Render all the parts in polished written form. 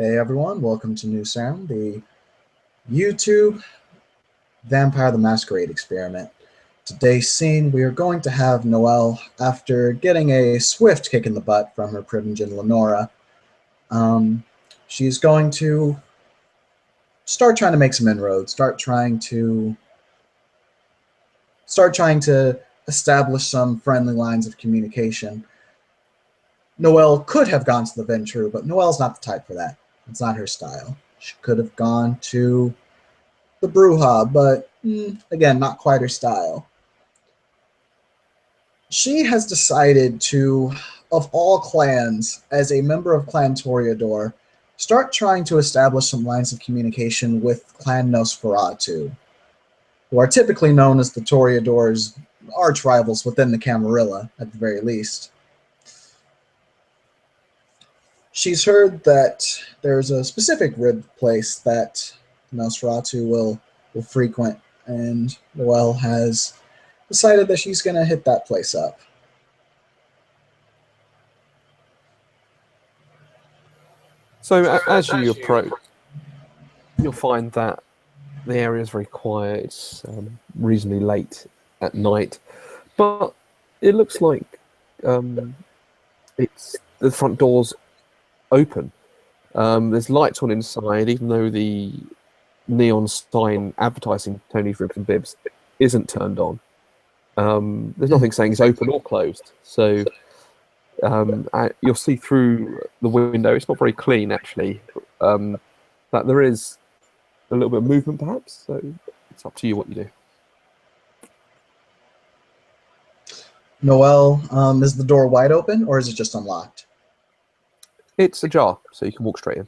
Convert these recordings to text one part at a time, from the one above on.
Hey everyone, welcome to New Sarum, the YouTube Vampire the Masquerade experiment. Today's scene, we are going to have Noelle, after getting a swift kick in the butt from her primogen Lenora, she's going to start trying to make some inroads, start trying to establish some friendly lines of communication. Noelle could have gone to the Ventrue, but Noelle's not the type for that. It's not her style. She could have gone to the Bruja, but again, not quite her style. She has decided to, of all clans, as a member of Clan Toreador, start trying to establish some lines of communication with Clan Nosferatu, who are typically known as the Toreador's arch rivals within the Camarilla, at the very least. She's heard that there's a specific rib place that Nosferatu will frequent, and Noelle has decided that she's going to hit that place up. So as you approach, you'll find that the area is very quiet. It's reasonably late at night, but it looks like it's the front door's open. There's lights on inside, even though the neon sign advertising Tony's Ribs and Bibs isn't turned on. There's nothing saying it's open or closed, so you'll see through the window. It's not very clean, actually, that there is a little bit of movement, perhaps, so it's up to you what you do. Noelle, is the door wide open, or is it just unlocked? It's ajar, so you can walk straight in.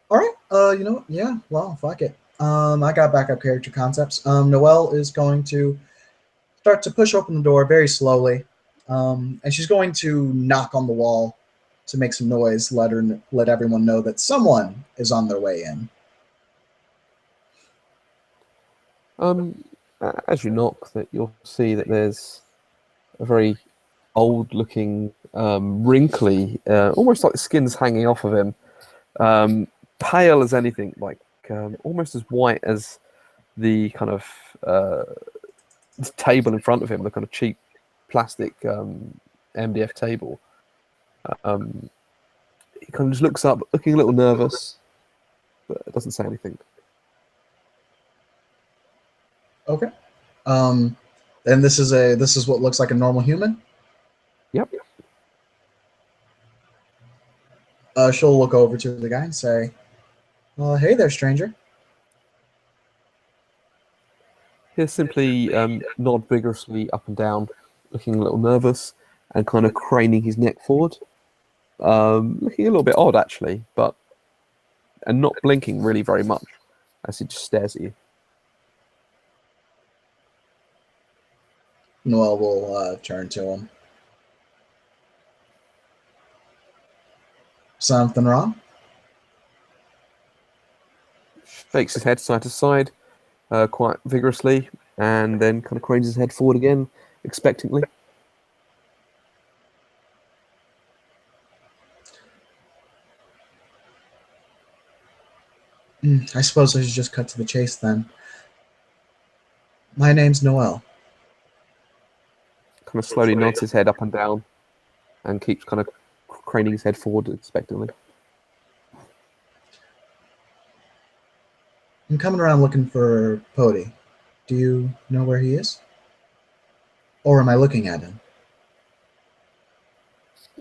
All right. You know what? Yeah. Well, fuck it. I got backup character concepts. Noelle is going to start to push open the door very slowly, and she's going to knock on the wall to make some noise, let everyone know that someone is on their way in. As you knock, that you'll see that there's a very old-looking, wrinkly, almost like the skin's hanging off of him, pale as anything, like almost as white as the kind of table in front of him, the kind of cheap plastic MDF table. He kind of just looks up, looking a little nervous, but doesn't say anything. Okay. And this is what looks like a normal human? Yep. She'll look over to the guy and say, hey there, stranger. He'll simply nod vigorously up and down, looking a little nervous and kind of craning his neck forward. Looking a little bit odd, actually, and not blinking really very much as he just stares at you. Noelle will turn to him. Something wrong? Shakes his head side to side quite vigorously, and then kind of cranes his head forward again, expectantly. I suppose I should just cut to the chase then. My name's Noelle. Kind of slowly nods his head up and down and keeps kind of craning his head forward expectantly. I'm coming around looking for Pody. Do you know where he is? Or am I looking at him?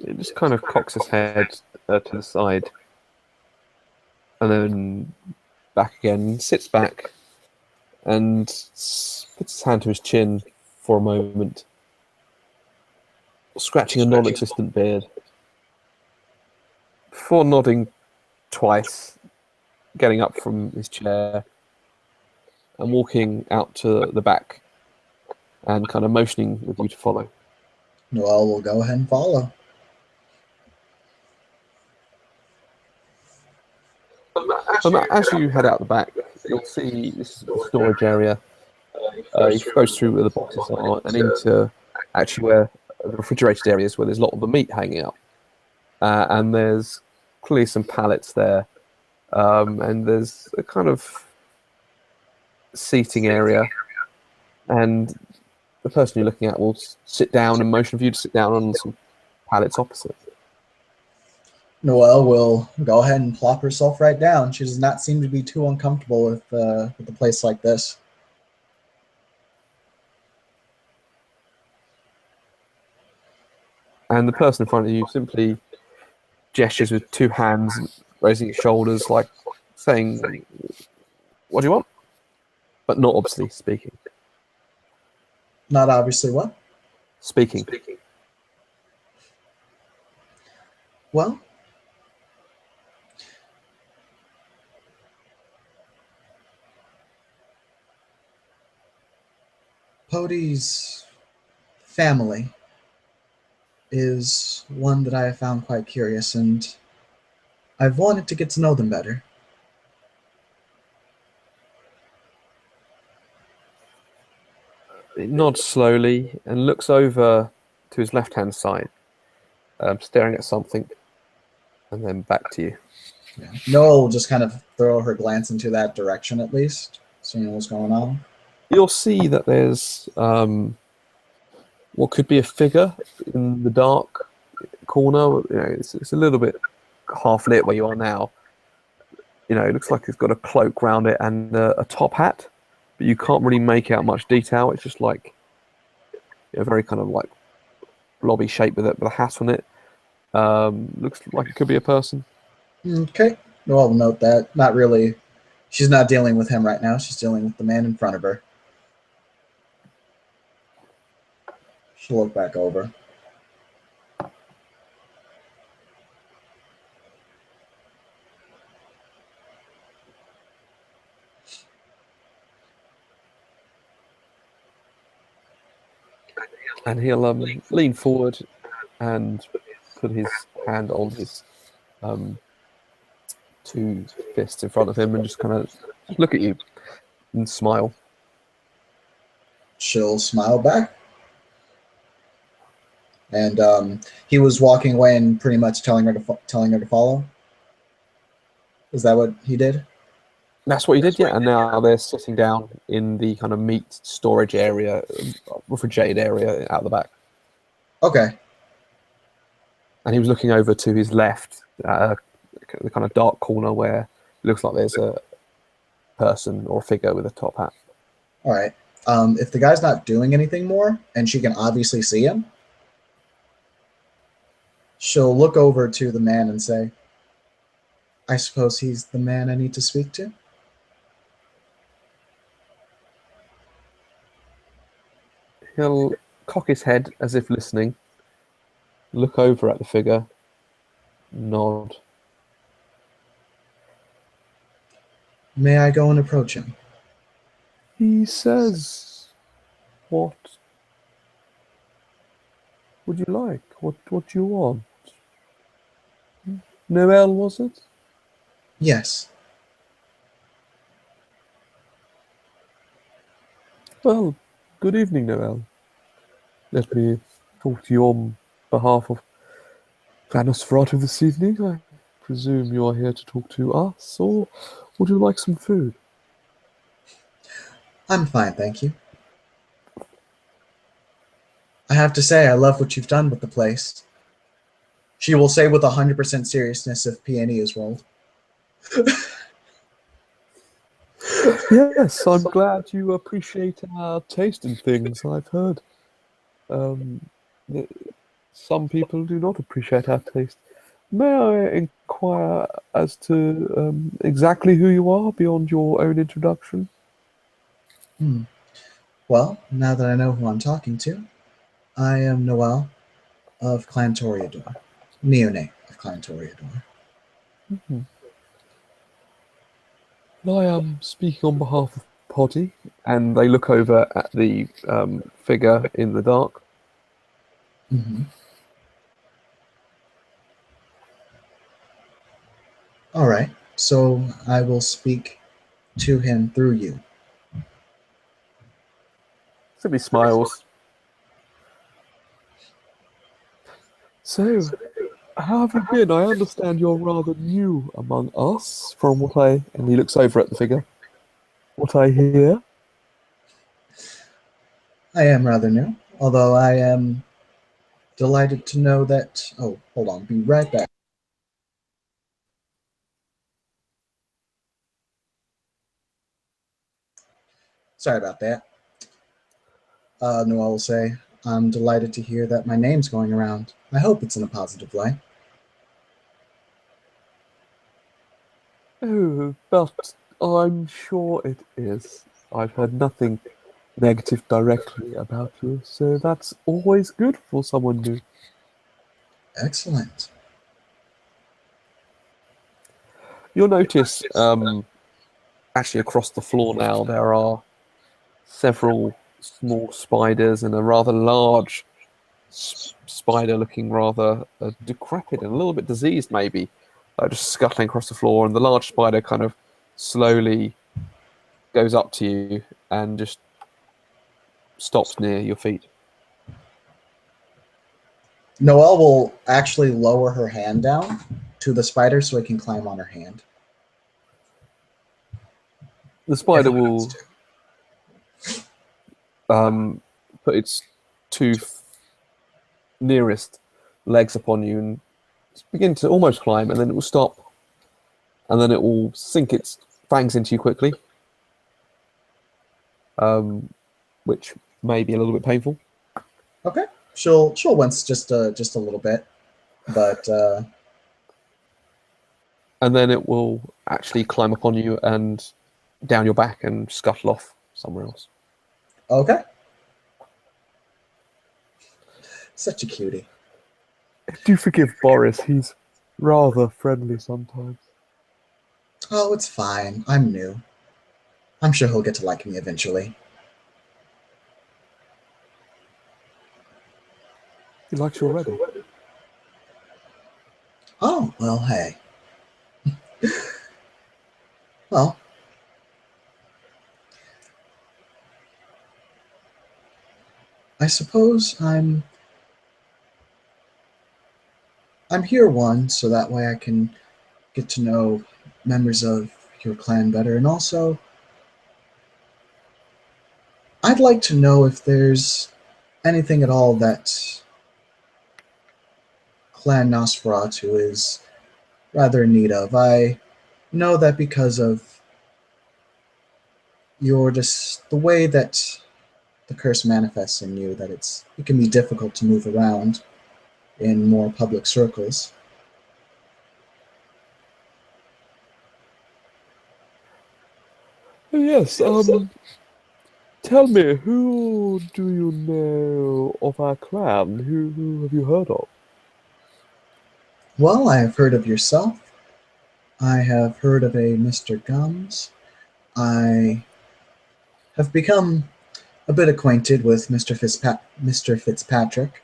He just kind of cocks his head to the side and then back again, sits back and puts his hand to his chin for a moment, scratching a non-existent beard, before nodding twice, getting up from his chair and walking out to the back and kind of motioning with you to follow. Noelle will go ahead and follow. As you head out the back, you'll see this storage area. He goes through where the boxes are and into actually where the refrigerated areas where there's a lot of the meat hanging up. And there's clearly some pallets there, and there's a kind of seating area, and the person you're looking at will sit down and motion for you to sit down on some pallets opposite. Noelle will go ahead and plop herself right down. She does not seem to be too uncomfortable with a place like this. And the person in front of you simply gestures with two hands, raising his shoulders, like saying, "What do you want?" But not obviously speaking. Not obviously what? Speaking. Well, Pody's family is one that I have found quite curious, and I've wanted to get to know them better. He nods slowly and looks over to his left-hand side, staring at something, and then back to you. Yeah. Noelle will just kind of throw her glance into that direction at least, seeing what's going on. You'll see that there's what could be a figure in the dark corner. It's a little bit half lit where you are now. It looks like it's got a cloak around it and a top hat, but you can't really make out much detail. It's just like a very kind of like blobby shape with a hat on it. Looks like it could be a person. Okay. Noelle will note that. Not really. She's not dealing with him right now. She's dealing with the man in front of her. She'll look back over. And he'll lean forward and put his hand on his two fists in front of him and just kind of look at you and smile. She'll smile back. And he was walking away and pretty much telling her to follow. Is that what he did? That's what he did, yeah. And now they're sitting down in the kind of meat storage area, refrigerated area out the back. Okay. And he was looking over to his left, the kind of dark corner where it looks like there's a person or a figure with a top hat. All right. If the guy's not doing anything more, and she can obviously see him, she'll look over to the man and say, I suppose he's the man I need to speak to? He'll cock his head as if listening, look over at the figure, nod. May I go and approach him? He says, "What would you like? What do you want?" Noel, was it? Yes. Well, good evening, Noel. Let me talk to you on behalf of Nosferatu this evening. I presume you are here to talk to us, or would you like some food? I'm fine, thank you. I have to say, I love what you've done with the place. She will say with 100% seriousness if Peony is rolled. Yes, I'm glad you appreciate our taste in things. I've heard that some people do not appreciate our taste. May I inquire as to exactly who you are beyond your own introduction? Well, now that I know who I'm talking to, I am Noel of Clan Toreador. Neonate of Clan Toreador. Mhm. I am speaking on behalf of Poddy, and they look over at the figure in the dark. Mm-hmm. All right, so I will speak to him through you. Simply smiles. So, How have you been? I understand you're rather new among us, from what I. And he looks over at the figure. What I hear. I am rather new, although I am delighted to know that. Oh, hold on, be right back. Sorry about that. Noel will say, I'm delighted to hear that my name's going around. I hope it's in a positive light. Oh, but I'm sure it is. I've heard nothing negative directly about you, so that's always good for someone new. Excellent. You'll notice, actually, across the floor now, there are several small spiders and a rather large spider looking rather decrepit and a little bit diseased, maybe, just scuttling across the floor. And the large spider kind of slowly goes up to you and just stops near your feet. Noelle will actually lower her hand down to the spider so it can climb on her hand. The If spider it wants will to. put its two nearest legs upon you and begin to almost climb, and then it will stop, and then it will sink its fangs into you quickly, um, which may be a little bit painful. Okay. She'll wince just a little bit, but And then it will actually climb upon you and down your back and scuttle off somewhere else. okay. Such a cutie. Do forgive Boris, he's rather friendly sometimes. Oh, it's fine. I'm new. I'm sure he'll get to like me eventually. He likes you already. Oh, well, hey. Well, I suppose I'm here one, so that way I can get to know members of your clan better, and also I'd like to know if there's anything at all that Clan Nosferatu is rather in need of. I know that because of your just the way that the curse manifests in you, that it can be difficult to move around in more public circles. Oh, yes, tell me, who do you know of our clan? Who have you heard of? Well, I have heard of yourself. I have heard of a Mr. Gums. I have become a bit acquainted with Mr. Fitzpatrick.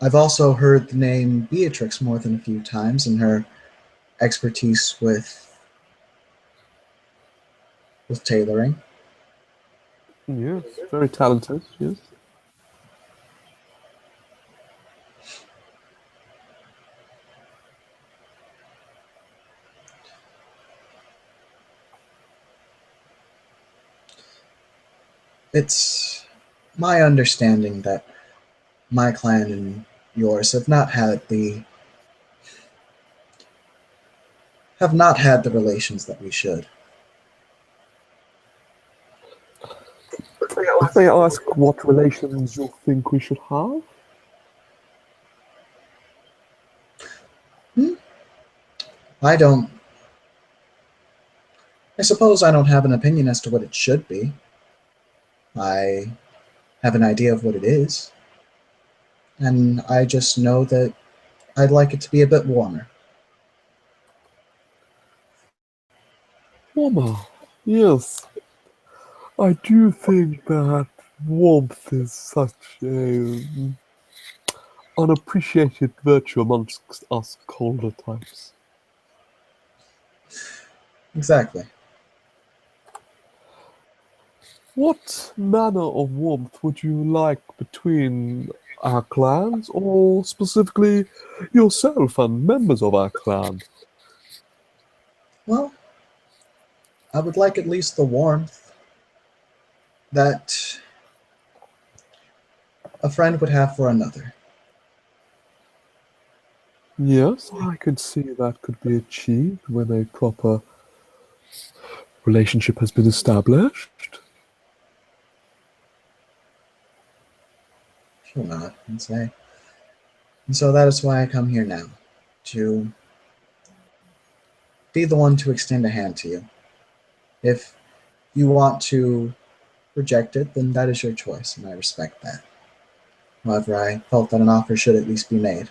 I've also heard the name Beatrix more than a few times and her expertise with tailoring. Yes, very talented, yes. It's my understanding that my clan and yours have not had the relations that we should. May I ask what relations you think we should have? Hmm? I don't. I suppose I don't have an opinion as to what it should be. I have an idea of what it is, and I just know that I'd like it to be a bit warmer. Warmer. Yes, I do think that warmth is such a unappreciated virtue amongst us colder types. Exactly. What manner of warmth would you like between our clans, or specifically yourself and members of our clan? Well, I would like at least the warmth that a friend would have for another. Yes, I could see that could be achieved when a proper relationship has been established. She'll nod and say, and so that is why I come here now, to be the one to extend a hand to you. If you want to reject it, then that is your choice, and I respect that. However, I felt that an offer should at least be made.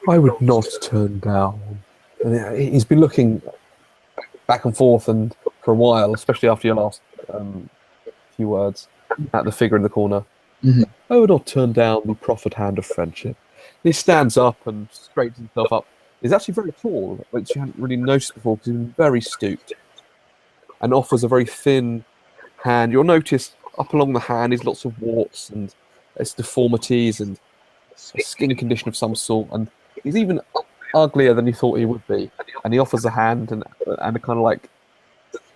I would not turn down. And he's been looking back and forth and for a while, especially after your last few words, at the figure in the corner. Mhm. I would not turn down the proffered hand of friendship. He stands up and straightens himself up. He's actually very tall, which you hadn't really noticed before because he's been very stooped, and offers a very thin hand. You'll notice up along the hand is lots of warts and there's deformities and a skin condition of some sort, and he's even uglier than you thought he would be. And he offers a hand and a kind of like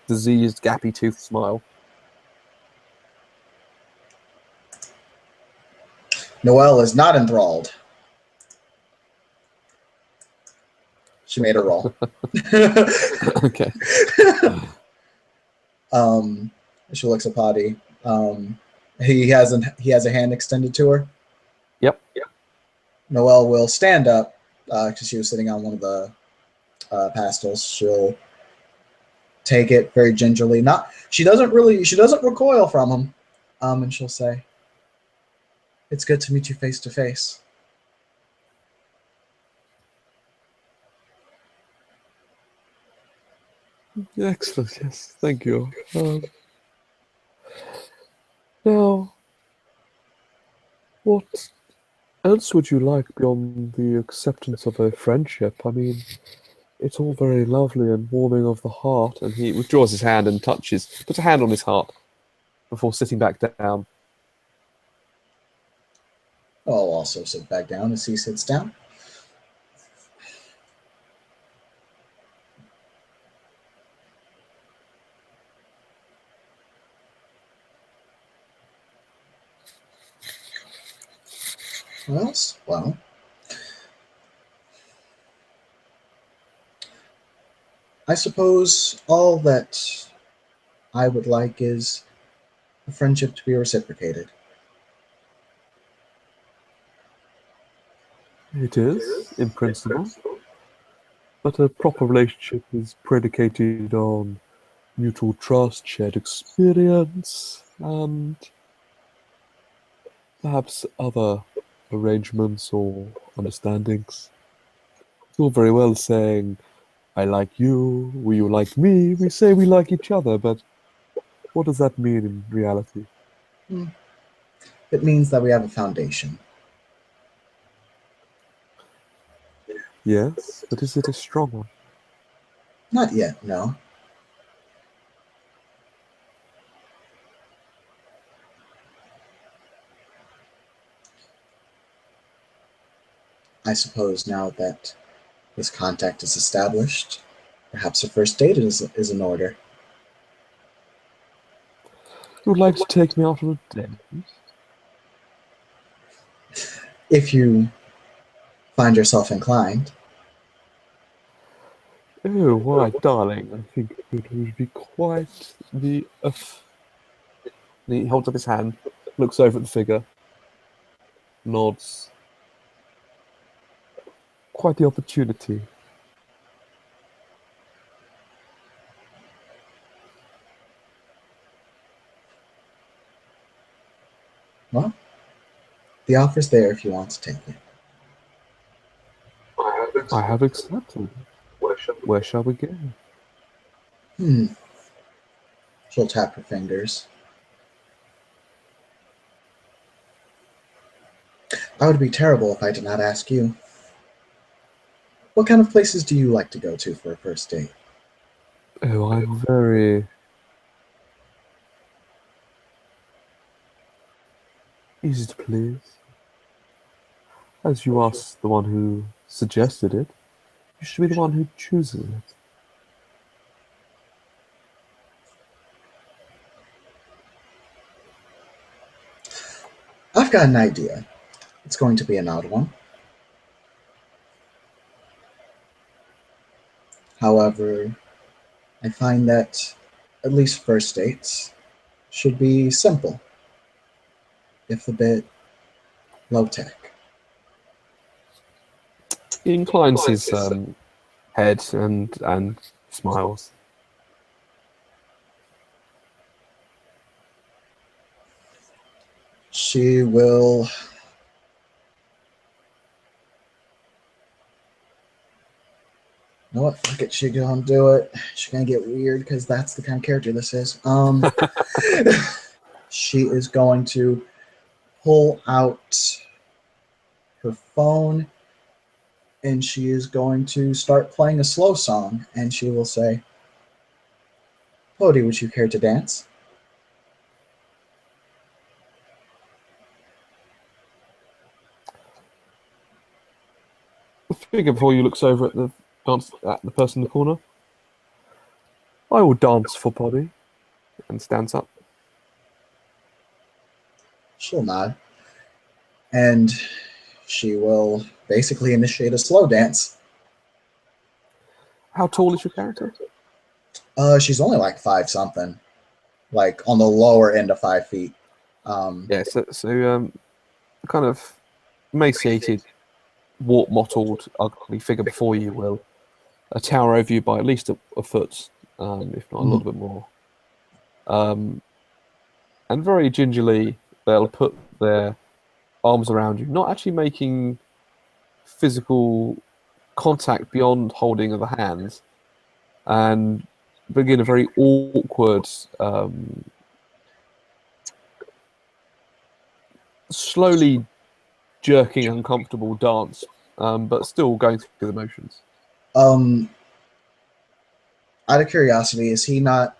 diseased, gappy tooth smile. Noelle is not enthralled. She made a roll. Okay. um, she looks at Potty. He has a hand extended to her. Yep. Noelle will stand up because she was sitting on one of the pastels. She'll take it very gingerly. She doesn't recoil from him. And she'll say, "It's good to meet you face to face." Excellent. Yes. Thank you. Now, what else would you like beyond the acceptance of a friendship? I mean, it's all very lovely and warming of the heart. And he withdraws his hand and puts a hand on his heart before sitting back down. I'll also sit back down as he sits down. What else? Well, I suppose all that I would like is a friendship to be reciprocated. It is, in principle, but a proper relationship is predicated on mutual trust, shared experience, and perhaps other arrangements or understandings. It's all very well saying, I like you, you like me, we say we like each other, but what does that mean in reality? Hmm. It means that we have a foundation. Yes, but is it a strong one? Not yet, no. I suppose now that this contact is established, perhaps a first date is in order. You would like to take me out on a date? If you find yourself inclined. Oh, why, darling, I think it would be quite the... He holds up his hand, looks over at the figure, nods. Quite the opportunity. Well, the offer's there if you want to take it. I have accepted. Where shall we go? Hmm. She'll tap her fingers. I would be terrible if I did not ask you. What kind of places do you like to go to for a first date? Oh, I'm very easy to please. As you asked the one who suggested it, you should be the one who chooses it. I've got an idea. It's going to be an odd one. However, I find that at least first dates should be simple, if a bit low tech. He inclines his head and smiles. She will. You know what? Fuck it. She gonna do it. She's gonna get weird because that's the kind of character this is. She is going to pull out her phone and she is going to start playing a slow song. And she will say, "Bodhi, would you care to dance?" The figure before you looks over at the person in the corner. I will dance for Poddy, and stands up. She'll nod. And she will basically initiate a slow dance. How tall is your character? She's only like five something, like on the lower end of 5 feet. Yeah, kind of emaciated, warp mottled, ugly figure before you will tower over you by at least a foot, if not a little bit more. And very gingerly, they'll put their arms around you, not actually making physical contact beyond holding of the hands, and begin a very awkward, slowly jerking, uncomfortable dance, but still going through the motions. Um, Out of curiosity, is he not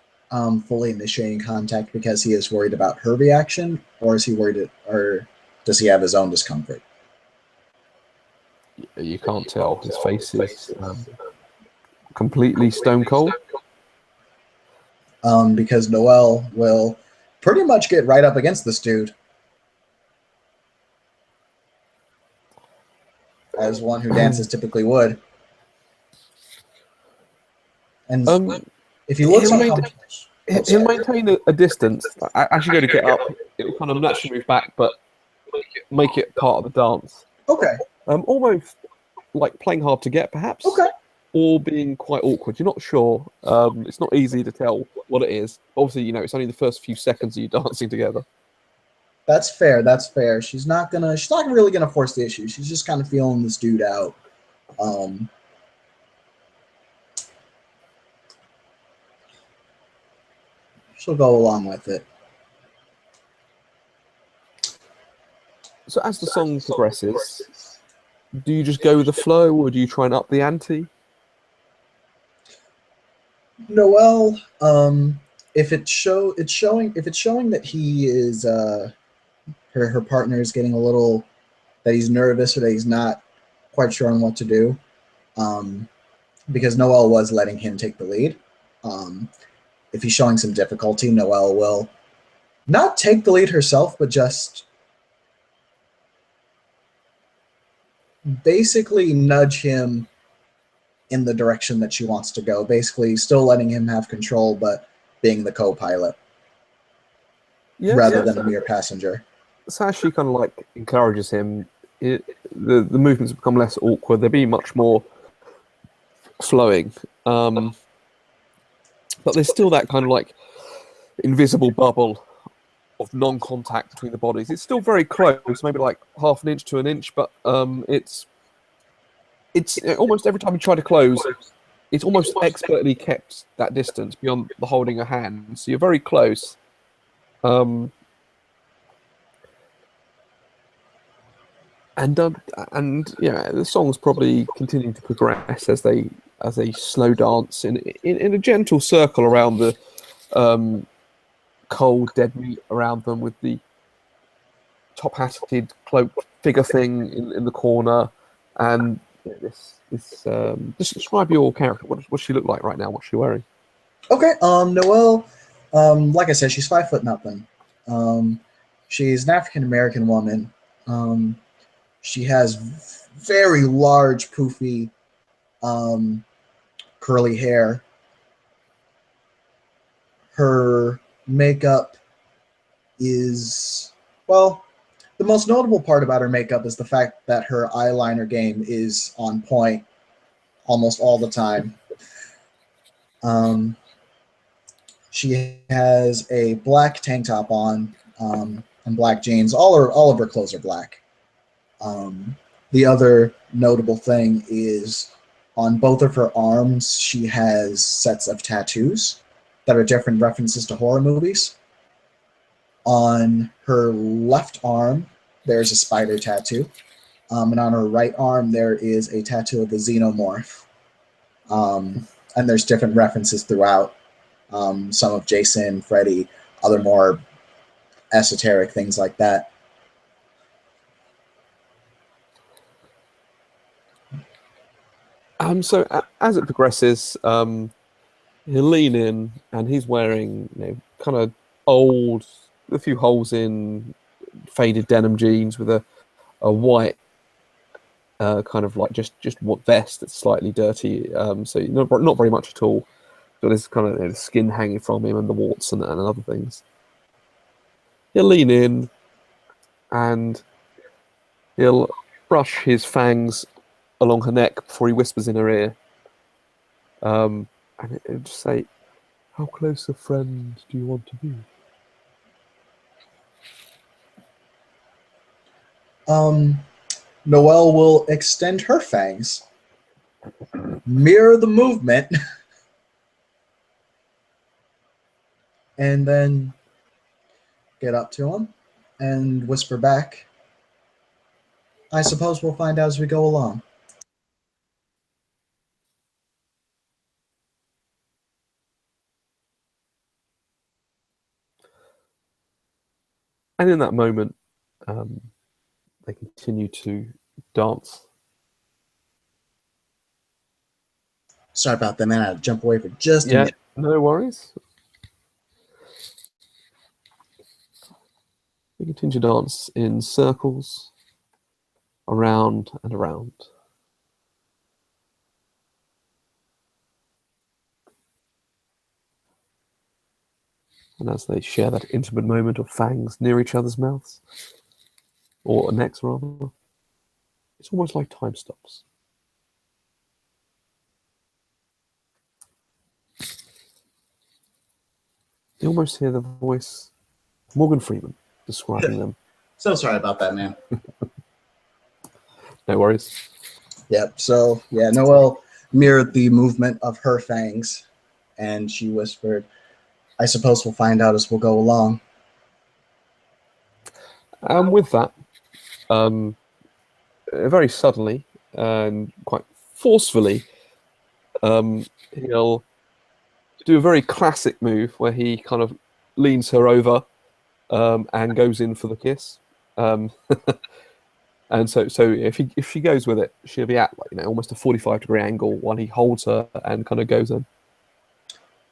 fully initiating contact because he is worried about her reaction, or is he worried, or does he have his own discomfort? You can't tell. His face is completely stone cold. Because Noel will pretty much get right up against this dude as one who dances typically would. And if he looks he'll, main- uncomfortable, oh, he'll sorry. maintain a distance. As you go to get up, it will kind of naturally move back, but make it part of the dance. Okay. Almost like playing hard to get, perhaps, Okay. or being quite awkward. You're not sure. It's not easy to tell what it is. Obviously, it's only the first few seconds of you dancing together. That's fair. That's fair. She's not really gonna force the issue. She's just kind of feeling this dude out. Um, she'll go along with it. So as the song progresses, do you just go with the flow, or do you try and up the ante? Noel, if it's showing that he is her partner is getting a little, that he's nervous or that he's not quite sure on what to do, um, because Noel was letting him take the lead. If he's showing some difficulty, Noel will not take the lead herself, but just basically nudge him in the direction that she wants to go. Basically, still letting him have control, but being the co-pilot rather than a mere passenger. So as she kind of like encourages him, the movements become less awkward. They be much more flowing. But there's still that kind of like invisible bubble of non-contact between the bodies. It's still very close, maybe like half an inch to an inch, but it's almost every time you try to close, it's almost expertly kept that distance beyond the holding a hand. So you're very close. And yeah, the songs probably continue to progress as they slow dance in a gentle circle around the um, cold dead meat around them, with the top hatted cloaked figure thing in the corner. And yeah, just describe your character. What's she look like right now? What's she wearing? Okay, Noelle, like I said, she's 5 foot nothing. Um, she's an African American woman. Um, she has very large, poofy, um, curly hair. Her makeup is, well, the most notable part about her makeup is the fact that her eyeliner game is on point almost all the time. Um, she has a black tank top on, and black jeans. All of her clothes are black. Um, the other notable thing is on both of her arms, she has sets of tattoos that are different references to horror movies. On her left arm, there's a spider tattoo. And on her right arm, there is a tattoo of a xenomorph. And there's different references throughout. Some of Jason, Freddy, other more esoteric things like that. As it progresses, he'll lean in, and he's wearing, kind of old, a few holes in, faded denim jeans with a white kind of like just what vest that's slightly dirty. So not very much at all. Got this kind of skin hanging from him and the warts and other things. He'll lean in and he'll brush his fangs along her neck before he whispers in her ear. And he'll just say, "How close a friend do you want to be?" Um, Noelle will extend her fangs, mirror the movement, and then get up to him and whisper back, I suppose we'll find out as we go along. And in that moment, um, they continue to dance. Sorry about that, man. I had to jump away for just a Yeah, minute. no worries. They continue to dance in circles, around and around. And as they share that intimate moment of fangs near each other's mouths, or necks rather, it's almost like time stops. You almost hear the voice of Morgan Freeman describing them. So sorry about that, man. No worries. Yep. So yeah, Noelle mirrored the movement of her fangs, and she whispered, "I suppose we'll find out as we'll go along." With that, um, very suddenly and quite forcefully, he'll do a very classic move where he kind of leans her over and goes in for the kiss. Um, and so if she goes with it, she'll be at almost a 45-degree angle while he holds her and kind of goes in.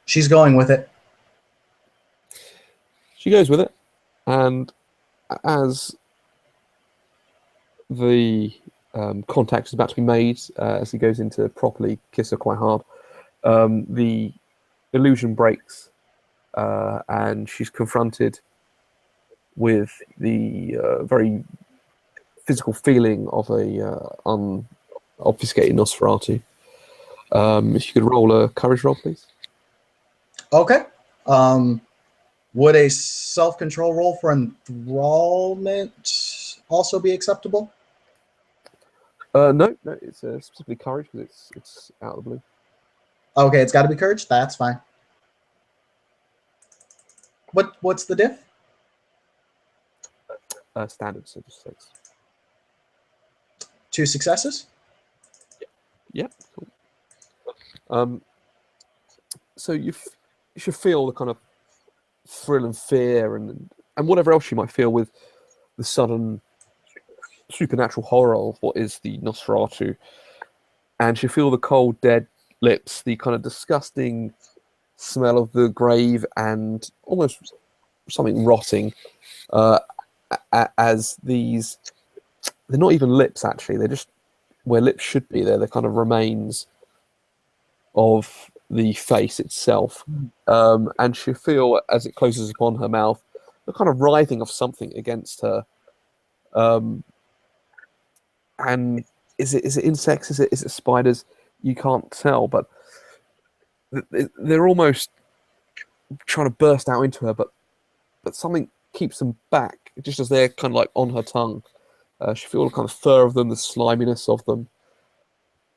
She's going with it. She goes with it, and as the contact is about to be made, as he goes in to properly kiss her quite hard, the illusion breaks, and she's confronted with the very physical feeling of a unobfuscated Nosferatu. If you could roll a courage roll, please. Okay. Um, would a self-control roll for enthrallment also be acceptable? No, it's specifically courage because it's out of the blue. Okay, it's got to be courage. That's fine. What's the diff? Standard, so just 6. 2 successes. Yeah. Cool. So you should feel the kind of thrill and fear and whatever else you might feel with the sudden supernatural horror of what is the Nosferatu, and you feel the cold, dead lips, the kind of disgusting smell of the grave, and almost something rotting. As these, they're not even lips actually; they're just where lips should be. They're the kind of remains of the face itself, and she feel as it closes upon her mouth the kind of writhing of something against her. And is it insects? Is it spiders? You can't tell, but they're almost trying to burst out into her, but something keeps them back, just as they're kind of like on her tongue. She feels the kind of fur of them, the sliminess of them.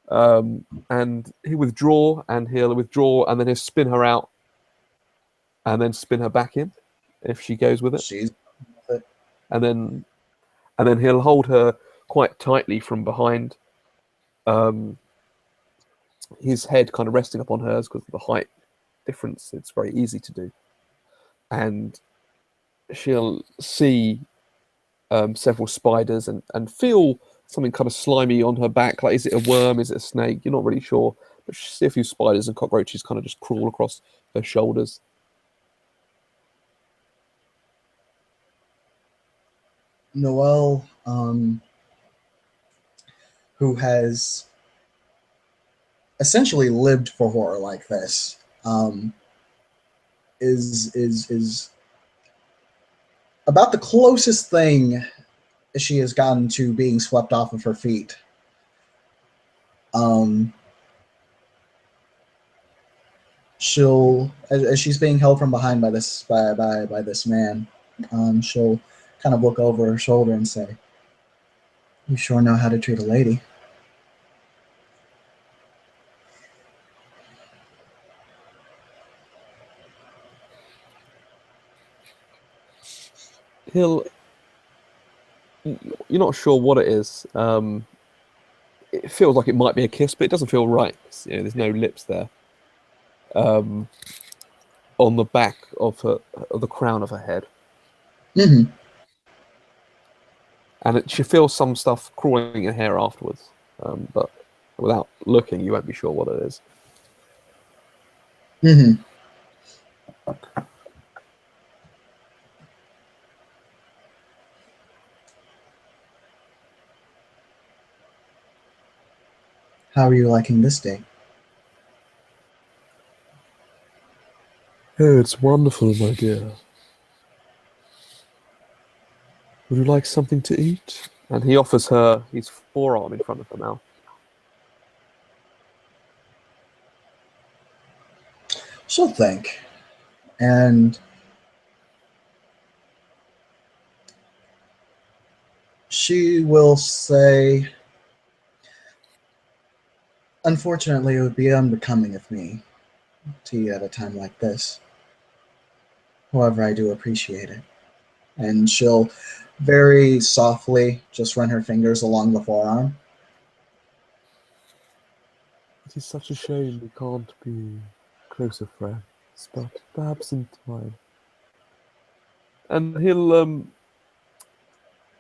And he'll withdraw, and then he'll spin her out, and then spin her back in if she goes with it. She's with it. And then he'll hold her quite tightly from behind, his head kind of resting upon hers because of the height difference. It's very easy to do, and she'll see several spiders and feel something kind of slimy on her back. Like, is it a worm? Is it a snake? You're not really sure, but she'll see a few spiders and cockroaches kind of just crawl across her shoulders. Noelle, who has essentially lived for horror like this, is about the closest thing she has gotten to being swept off of her feet. She'll, as she's being held from behind by this man, she'll kind of look over her shoulder and say, "You sure know how to treat a lady." You're not sure what it is. It feels like it might be a kiss, but it doesn't feel right. There's no lips there. On the back of the crown of her head, Mm-hmm. and she feels some stuff crawling in her hair afterwards. But without looking, you won't be sure what it is. Mm-hmm. How are you liking this day? Oh, it's wonderful, my dear. Would you like something to eat? And he offers her his forearm in front of her mouth. She'll think, and she will say, "Unfortunately, it would be unbecoming of me to eat at a time like this. However, I do appreciate it." And she'll very softly just run her fingers along the forearm. It is such a shame we can't be closer friends, but perhaps in time. And he'll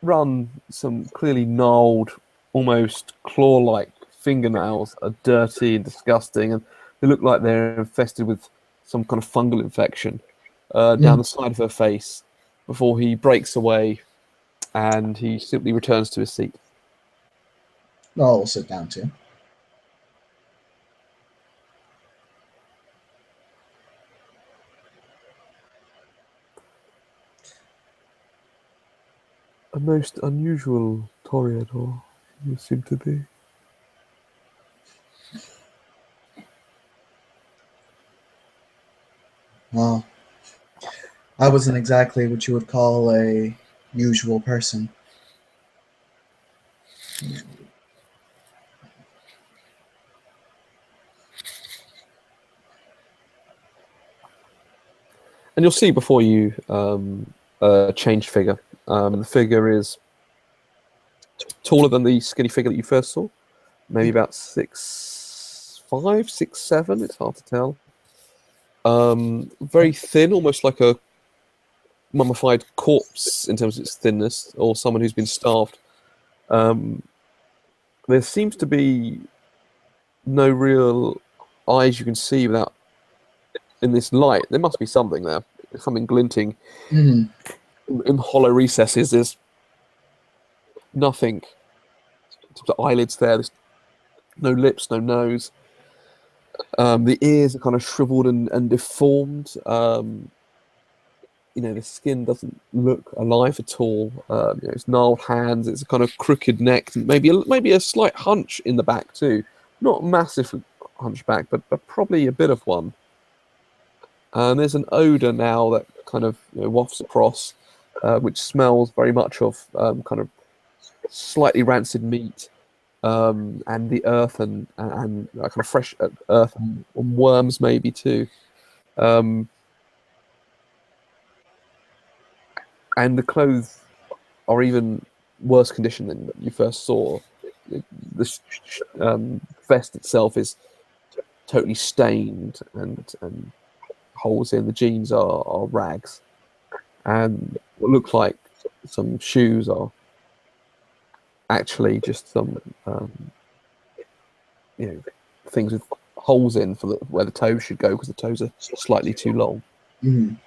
run some clearly gnarled, almost claw-like fingernails are dirty and disgusting, and they look like they're infested with some kind of fungal infection down the side of her face before he breaks away and he simply returns to his seat. Oh, we'll sit down too. A most unusual Toreador you seem to be. Well, I wasn't exactly what you would call a usual person. And you'll see before you a changed figure. The figure is taller than the skinny figure that you first saw. Maybe about 6'5", 6'7". It's hard to tell. Very thin, almost like a mummified corpse in terms of its thinness, or someone who's been starved. There seems to be no real eyes you can see without in this light. There must be something there, something glinting Mhm. in hollow recesses. There's nothing. The eyelids there. There's no lips, no nose. The ears are kind of shriveled and deformed. The skin doesn't look alive at all. It's gnarled hands. It's a kind of crooked neck, maybe a slight hunch in the back too. Not massive hunchback, but probably a bit of one. And there's an odor now that kind of wafts across, which smells very much of kind of slightly rancid meat, and the earth and kind of fresh earth and worms maybe too. And the clothes are even worse condition than you first saw. The vest itself is totally stained and holes in. The jeans are rags, and what look like some shoes are actually just some things with holes in for where the toes should go, because the toes are slightly too long. Mhm.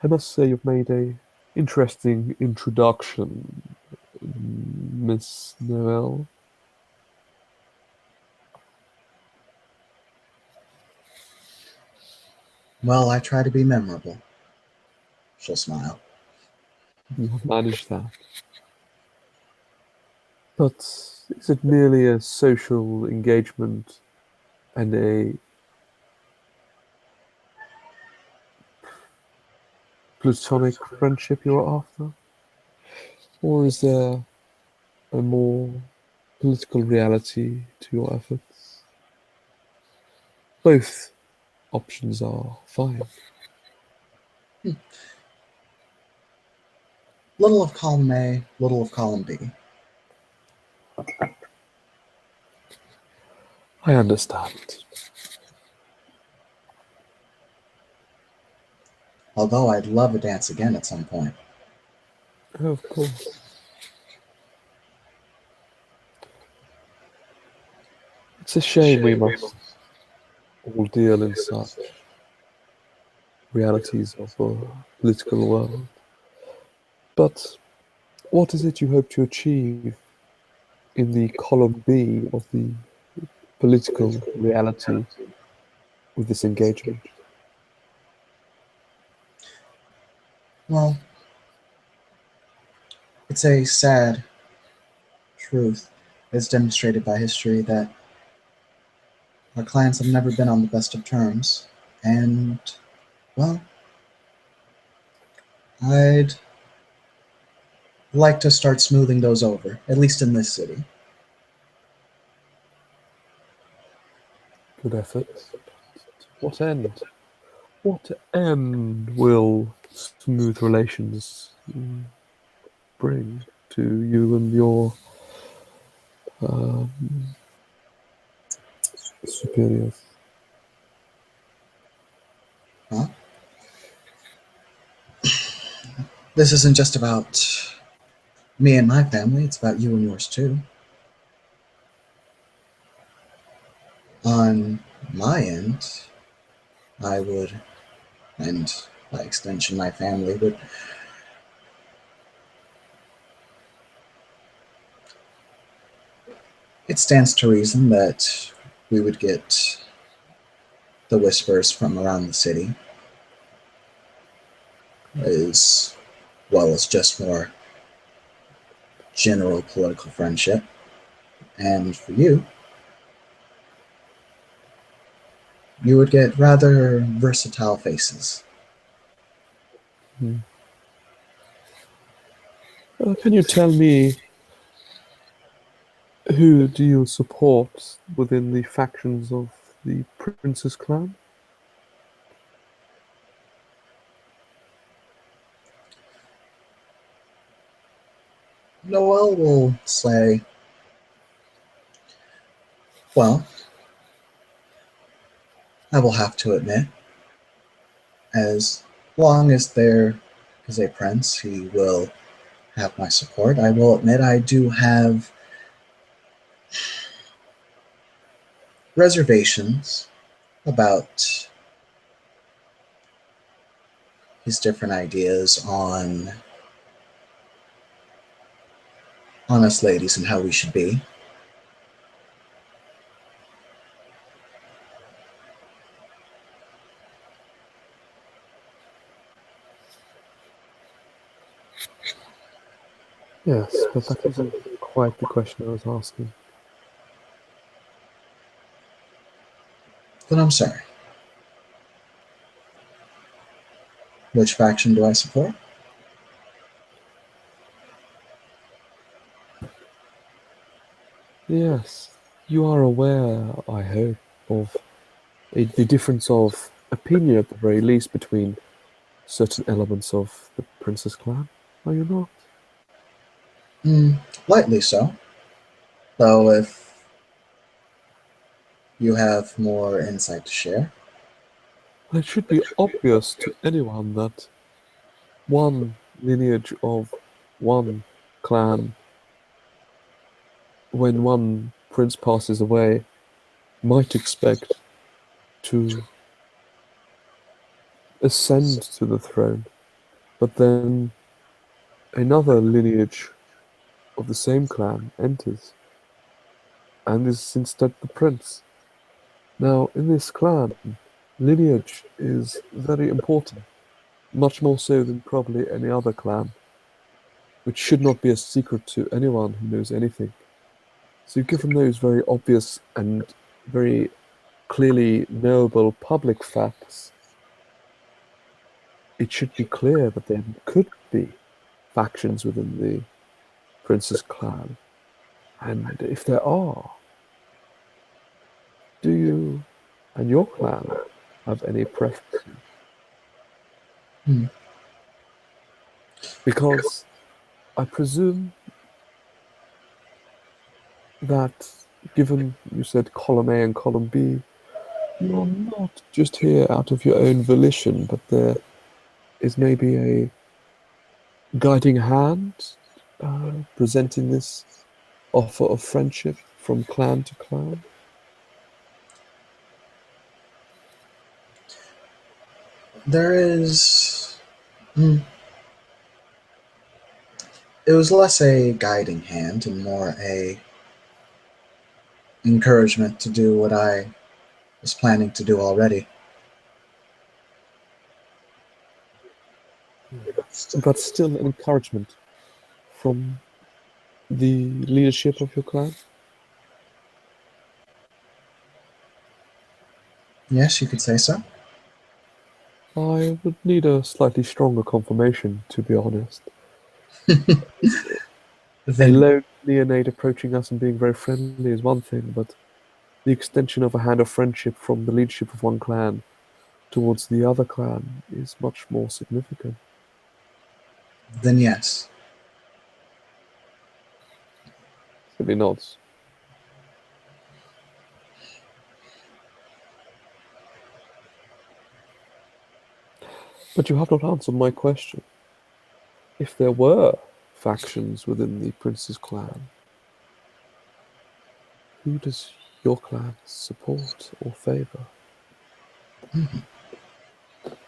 I must say you've made a interesting introduction, Miss Noel. Well, I try to be memorable. She'll smile. You have managed that. But is it merely a social engagement and a platonic friendship you're after? Or is there a more political reality to your efforts? Both options are fine. Little of column A, little of column B. I understand. Although I'd love a dance again at some point. Oh, of course. It's a shame we must all deal in such realities of the political world. But what is it you hope to achieve in the column B of the political reality with this engagement? Well, it's a sad truth, as demonstrated by history, that our clans have never been on the best of terms. And, well, I'd like to start smoothing those over, at least in this city. Good effort. What end? What end will smooth relations bring to you and your um, superiors? Huh? This isn't just about me and my family, it's about you and yours too. On my end, I would, and by extension, my family would. It stands to reason that we would get the whispers from around the city, as well as just more general political friendship. And for you, you would get rather versatile faces. Hmm. Can you tell me who do you support within the factions of the Princess clan? Noel will say, well, I will have to admit, as long as there is a prince, he will have my support. I will admit I do have reservations about his different ideas on honest ladies and how we should be. Yes, but that isn't quite the question I was asking. But I'm sorry. Which faction do I support? Yes, you are aware, I hope, of the difference of opinion at the very least between certain elements of the Princess clan, are you not? Mm, lightly so. Though if you have more insight to share. It should be obvious to anyone that one lineage of one clan, when one prince passes away, might expect to ascend to the throne, but then another lineage of the same clan enters and is instead the prince. Now, in this clan, lineage is very important, much more so than probably any other clan, which should not be a secret to anyone who knows anything. So, given those very obvious and very clearly knowable public facts, it should be clear that there could be factions within the prince's clan. And if there are, do you and your clan have any preferences? Hmm. Because I presume that, given you said column A and column B, you're not just here out of your own volition, but there is maybe a guiding hand presenting this offer of friendship from clan to clan. There is. Hmm, it was less a guiding hand and more a encouragement to do what I was planning to do already. But still an encouragement from the leadership of your clan. Yes, you could say so. I would need a slightly stronger confirmation, to be honest. A Then, lone neonate approaching us and being very friendly is one thing, but the extension of a hand of friendship from the leadership of one clan towards the other clan is much more significant. then yes. Simply nods. But you have not answered my question. If there were factions within the prince's clan, who does your clan support or favor?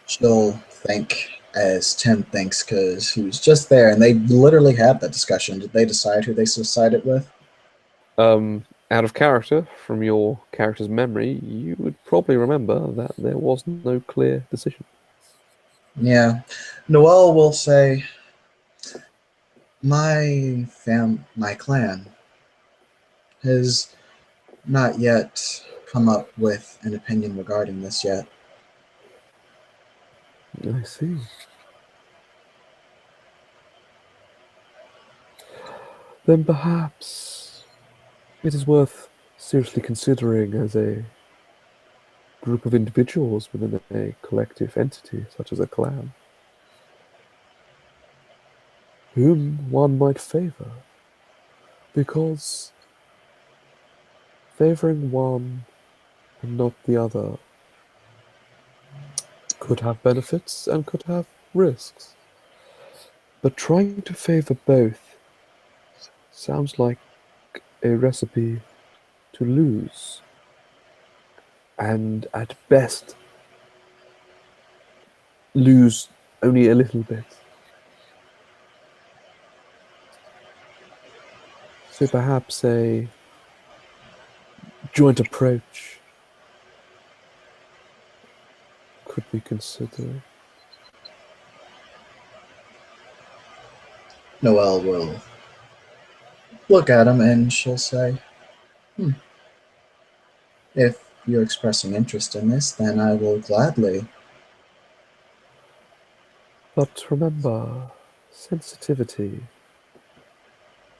She'll think as Tim thinks because he was just there and they literally had that discussion. Did they decide who they sided with? Out of character, from your character's memory, you would probably remember that there was no clear decision. Yeah. Noel will say, my clan has not yet come up with an opinion regarding this yet. I see. then perhaps it is worth seriously considering as a group of individuals within a collective entity, such as a clan, whom one might favor. Because favoring one and not the other could have benefits and could have risks. But trying to favor both sounds like a recipe to lose, and at best, lose only a little bit. So perhaps a joint approach could be considered. Noelle will look at him and she'll say, if you're expressing interest in this, then I will gladly. But remember, sensitivity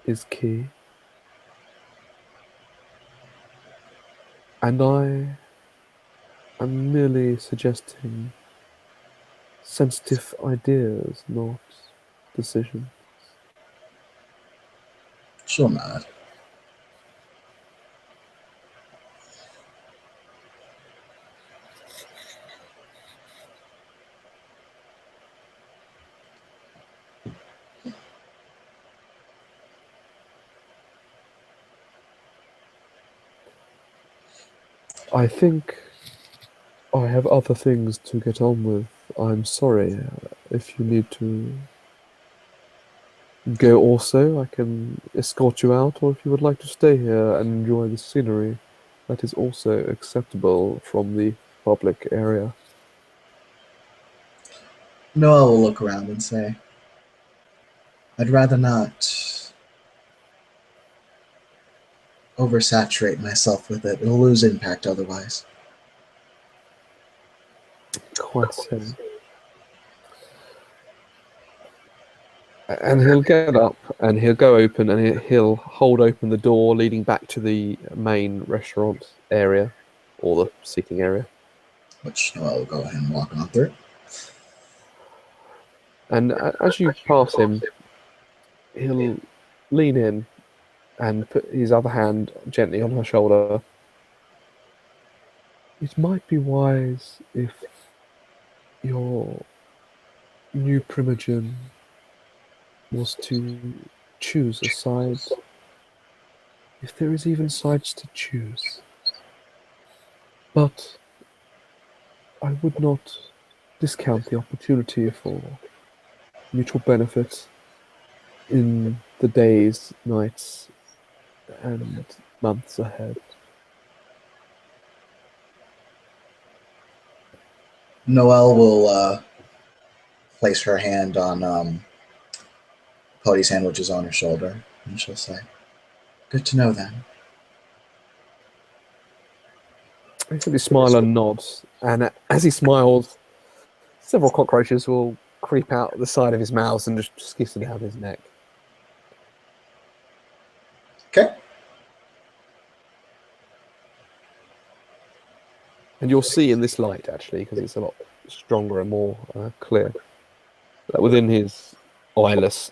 is key. And I am merely suggesting sensitive ideas, not decisions. She'll nod. I think I have other things to get on with. I'm sorry if you need to go also. I can escort you out, or if you would like to stay here and enjoy the scenery, that is also acceptable from the public area. Noelle will look around and say, I'd rather not oversaturate myself with it. It'll lose impact otherwise. Quite so. And he'll get up and he'll go open and he'll hold open the door leading back to the main restaurant area or the seating area. Which Noelle will go ahead and walk on through. And as you pass him, he'll lean in and put his other hand gently on her shoulder. It might be wise if your new primogen was to choose a side, if there is even sides to choose. But I would not discount the opportunity for mutual benefit in the days, nights, and months ahead. Noelle will place her hand on Cody's hand, which is on her shoulder, and she'll say, good to know then. He simply smile and nods, and as he smiles, several cockroaches will creep out the side of his mouth and just skitter down his neck. Okay. And you'll see in this light, actually, because it's a lot stronger and more clear, that within his eyeless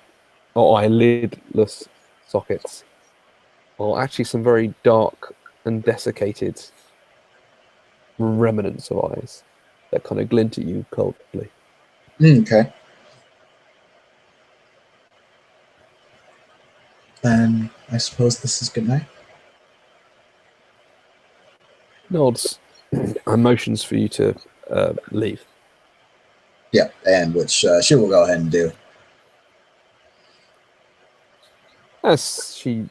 or eyelidless sockets are actually some very dark and desiccated remnants of eyes that kind of glint at you coldly. Okay. Then I suppose this is good night. Nods and motions for you to leave. Yeah, and which she will go ahead and do. As she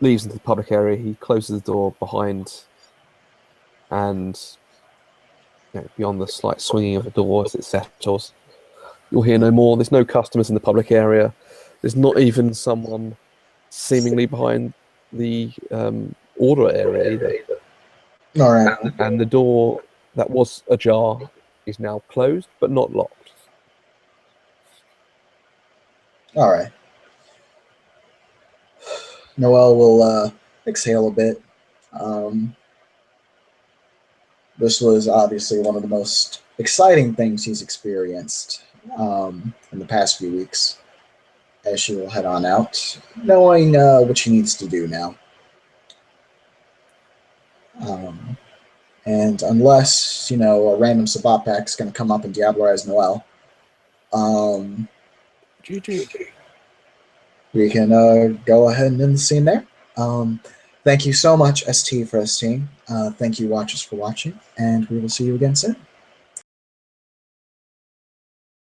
leaves into the public area, he closes the door behind, and beyond the slight swinging of the door as it settles, you'll hear no more. There's no customers in the public area. There's not even someone seemingly behind the order area either. All right. And the door that was ajar is now closed, but not locked. All right. Noel will exhale a bit. Um, this was obviously one of the most exciting things he's experienced in the past few weeks, as she will head on out, knowing what she needs to do now. Um, and unless, a random Sabat pack is going to come up and Diablerize Noel, GG. we can go ahead and end the scene there. Thank you so much, ST for ST. Thank you, watchers, for watching, and we will see you again soon.